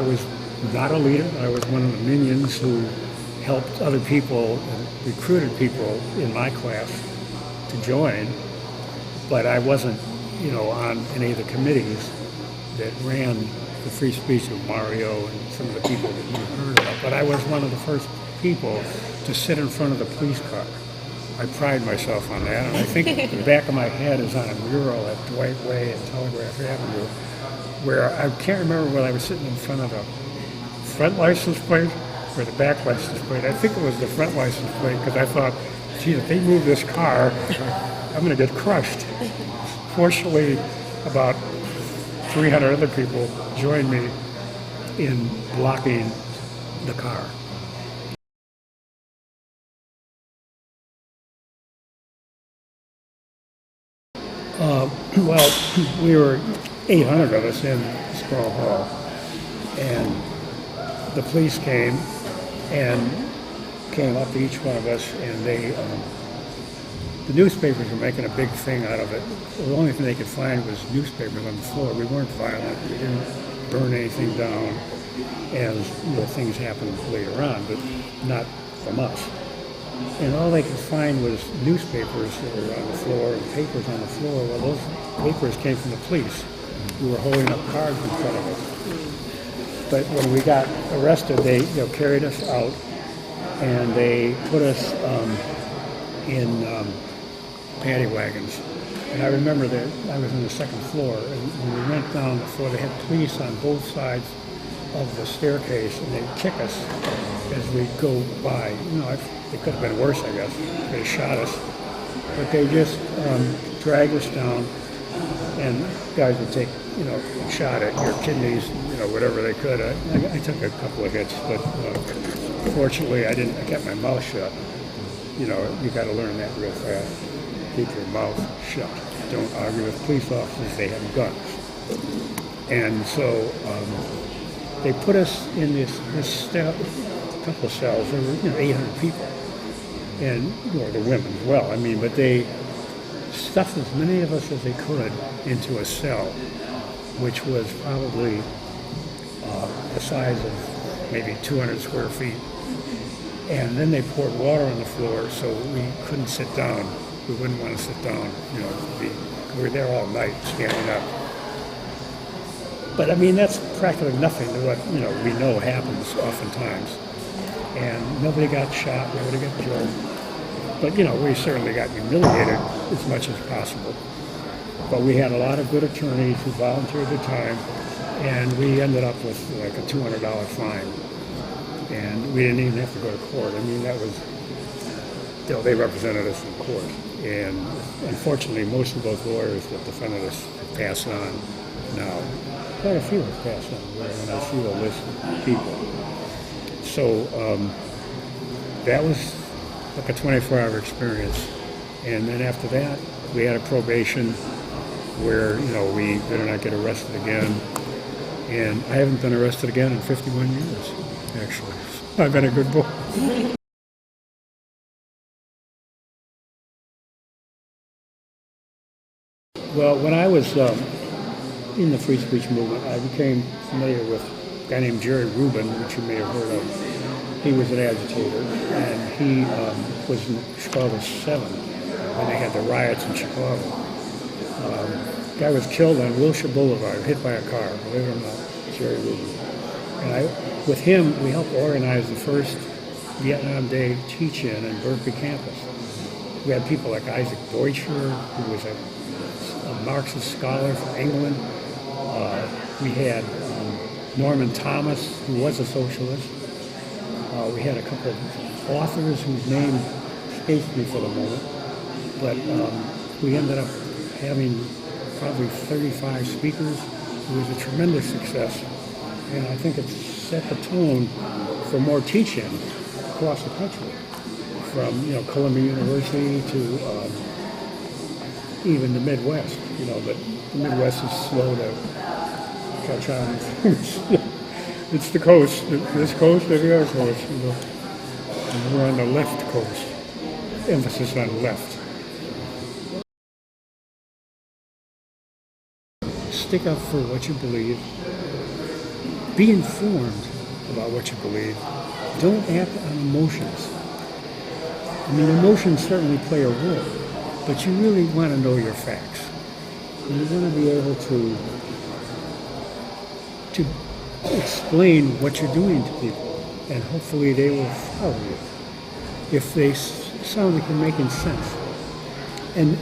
I was not a leader. I was one of the minions who helped other people and recruited people in my class to join, but I wasn't, on any of the committees that ran the free speech of Mario and some of the people that you heard about. But I was one of the first people to sit in front of the police car. I pride myself on that, and I think the back of my head is on a mural at Dwight Way and Telegraph Avenue, where I can't remember whether I was sitting in front of the front license plate or the back license plate. I think it was the front license plate, because I thought, gee, if they move this car, I'm going to get crushed. Fortunately, about 300 other people joined me in blocking the car. Well, we were 800 of us in Squirrel Hall, and the police came up to each one of us, and the newspapers were making a big thing out of it. The only thing they could find was newspapers on the floor. We weren't violent. We didn't burn anything down, as things happened later on, but not from us. And all they could find was newspapers that were on the floor and papers on the floor. Well, those papers came from the police who were holding up cards in front of us. But when we got arrested, they carried us out, and they put us in paddy wagons. And I remember that I was on the second floor, and when we went down the floor, they had police on both sides of the staircase, and they'd kick us as we'd go by. It could have been worse, I guess. They shot us. But they just dragged us down, and guys would take, a shot at your kidneys, whatever they could. I took a couple of hits, but fortunately I kept my mouth shut. You got to learn that real fast. Keep your mouth shut. Don't argue with police officers. They have guns. And so they put us in this couple of cells. There were 800 people, and the women as well. But they stuffed as many of us as they could into a cell, which was probably the size of maybe 200 square feet. And then they poured water on the floor, so we couldn't sit down. We wouldn't want to sit down. We were there all night, standing up. But that's practically nothing to what we know happens oftentimes. And nobody got shot, nobody got killed. But we certainly got humiliated as much as possible. But we had a lot of good attorneys who volunteered their time, and we ended up with like a $200 fine. And we didn't even have to go to court. That was, they represented us in court. And unfortunately, most of those lawyers that defended us have passed on now. Quite a few have passed on when I see the list of people. So that was like a 24-hour experience. And then after that, we had a probation where, we better not get arrested again. And I haven't been arrested again in 51 years, actually. I've been a good boy. Well, when I was in the free speech movement, I became familiar with a guy named Jerry Rubin, which you may have heard of. He was an agitator, and he was in Chicago 7 when they had the riots in Chicago. The guy was killed on Wilshire Boulevard, hit by a car, believe it or not, Jerry Rubin. And with him, we helped organize the first Vietnam Day teach-in in Berkeley campus. We had people like Isaac Deutscher, who was a Marxist scholar from England. We had Norman Thomas, who was a socialist. We had a couple of authors whose name escapes me for the moment. But we ended up having probably 35 speakers. It was a tremendous success. And I think it's set the tone for more teaching across the country, from Columbia University to even the Midwest. But the Midwest is slow to catch on. It's the coast, this coast or the other coast. And we're on the left coast. Emphasis on left. Stick up for what you believe. Be informed about what you believe. Don't act on emotions. I mean, emotions certainly play a role, but you really want to know your facts. You want to be able to explain what you're doing to people, and hopefully they will follow you. If they sound like you're making sense. And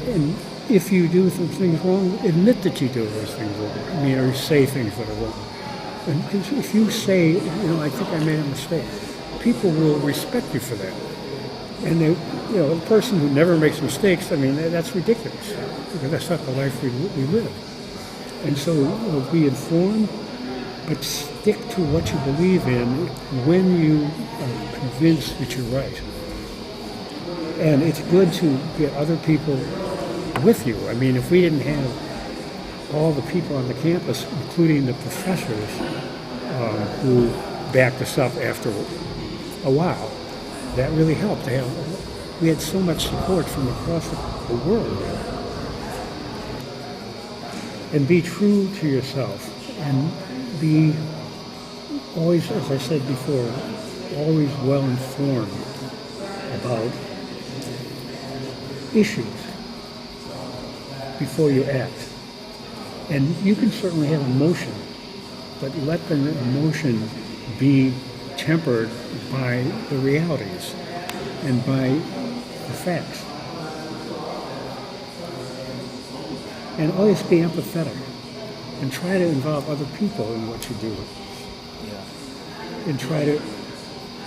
if you do some things wrong, admit that you do those things wrong. I mean, or say things that are wrong. And if you say, I think I made a mistake, people will respect you for that. And they, a person who never makes mistakes, I mean, that's ridiculous, because that's not the life we live. And so, be informed, but stick to what you believe in when you are convinced that you're right. And it's good to get other people with you. I mean, if we didn't have all the people on the campus, including the professors, who backed us up after a while, that really helped. We had so much support from across the world. And be true to yourself, and be always, as I said before, always well informed about issues before you act. And you can certainly have emotion, but let the emotion be tempered by the realities and by the facts. And always be empathetic and try to involve other people in what you do. And try to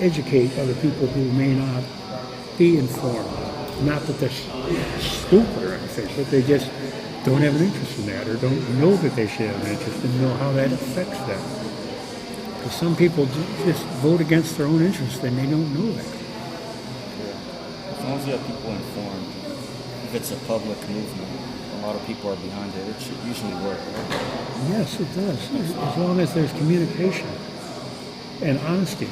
educate other people who may not be informed. Not that they're stupid or anything, but they just don't have an interest in that, or don't know that they should have an interest, and know how that affects them. Because some people just vote against their own interests and they don't know that. As long as you have people informed, if it's a public movement, a lot of people are behind it. It should usually work, right? Yes, it does. As long as there's communication and honesty.